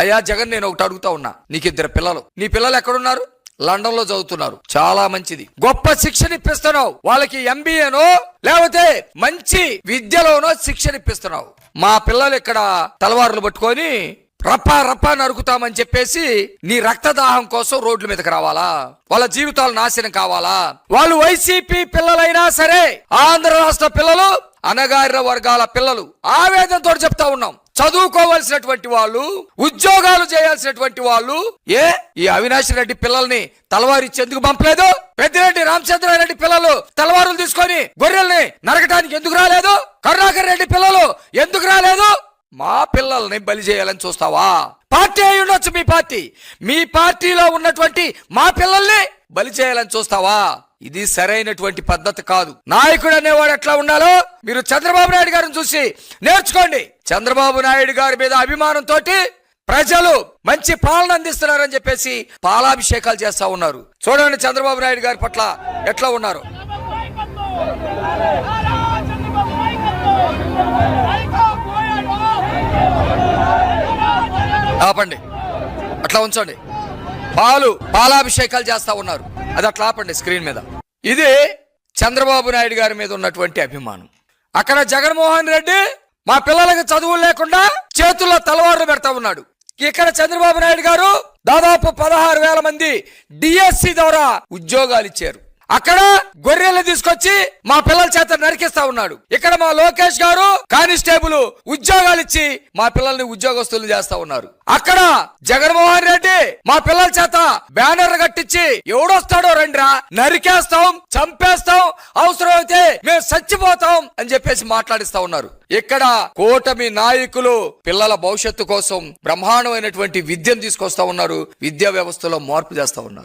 అయ్యా జగన్, నేను ఒకటి అడుగుతా ఉన్నా, నీకు 2 పిల్లలు, నీ పిల్లలు ఎక్కడున్నారు? లండన్ లో చదువుతున్నారు. చాలా మంచిది, గొప్ప శిక్షణ ఇప్పిస్తున్నావు వాళ్ళకి, ఎంబీఏనో లేకపోతే మంచి విద్యలోనో శిక్షణ ఇప్పిస్తున్నావు. మా పిల్లలు ఇక్కడ తలవారులు పట్టుకొని రప్పా రప్పా నరుకుతామని చెప్పేసి నీ రక్తదాహం కోసం రోడ్ల మీదకి రావాలా? వాళ్ళ జీవితాలు నాశనం కావాలా? వాళ్ళు వైసీపీ పిల్లలైనా సరే, ఆంధ్ర రాష్ట్ర పిల్లలు, అణగారిన వర్గాల పిల్లలు, ఆవేదనతో చెప్తా ఉన్నాం. చదువుకోవాల్సినటువంటి వాళ్ళు, ఉద్యోగాలు చేయాల్సినటువంటి వాళ్ళు, ఈ అవినాష్ రెడ్డి పిల్లల్ని తలవారిచ్చి ఎందుకు పంపలేదు? పెద్దిరెడ్డి రామచంద్రారెడ్డి పిల్లలు తలవారులు తీసుకొని గొర్రెల్ని నరకటానికి ఎందుకు రాలేదు? కరుణాకర్ రెడ్డి పిల్లలు ఎందుకు రాలేదు? మా పిల్లల్ని బలి చేయాలని చూస్తావా? పార్టీ అయి ఉండొచ్చు మీ పార్టీలో ఉన్నటువంటి మా పిల్లల్ని బలి చేయాలని చూస్తావా? ఇది సరైనటువంటి పద్ధతి కాదు. నాయకుడు అనేవాడు ఎట్లా ఉండాలో మీరు చంద్రబాబు నాయుడు గారిని చూసి నేర్చుకోండి. చంద్రబాబు నాయుడు గారి మీద అభిమానంతో ప్రజలు మంచి పాలన అందిస్తున్నారని చెప్పేసి పాలాభిషేకాలు చేస్తా ఉన్నారు. చూడండి చంద్రబాబు నాయుడు గారి పట్ల ఎట్లా ఉన్నారు. ఆపండి, అట్లా ఉంచండి. పాలాభిషేకాలు చేస్తా ఉన్నారు, అది అట్లా ఆపండి స్క్రీన్ మీద. ఇది చంద్రబాబు నాయుడు గారి మీద ఉన్నటువంటి అభిమానం. అక్కడ జగన్మోహన్ రెడ్డి మా పిల్లలకి చదువులు లేకుండా చేతుల్లో తలవార్లు పెడతా ఉన్నాడు. ఇక్కడ చంద్రబాబు నాయుడు గారు దాదాపు 16,000 మంది డిఎస్సి ద్వారా ఉద్యోగాలు ఇచ్చారు. అక్కడ గొర్రెలు తీసుకొచ్చి మా పిల్లల చేత నరికిస్తా ఉన్నాడు. ఇక్కడ మా లోకేష్ గారు కానిస్టేబుల్ ఉద్యోగాలు ఇచ్చి మా పిల్లల్ని ఉద్యోగస్తులు చేస్తా ఉన్నారు. అక్కడ జగన్మోహన్ రెడ్డి మా పిల్లల చేత బ్యానర్ కట్టించి ఎవడొస్తాడో రండిరా, నరికేస్తాం, చంపేస్తాం, అవసరం అయితే మేము చచ్చిపోతాం అని చెప్పేసి మాట్లాడిస్తా ఉన్నారు. ఇక్కడ కూటమి నాయకులు పిల్లల భవిష్యత్తు కోసం బ్రహ్మాండమైనటువంటి విద్యను తీసుకొస్తా ఉన్నారు, విద్యా వ్యవస్థలో మార్పు చేస్తా ఉన్నారు.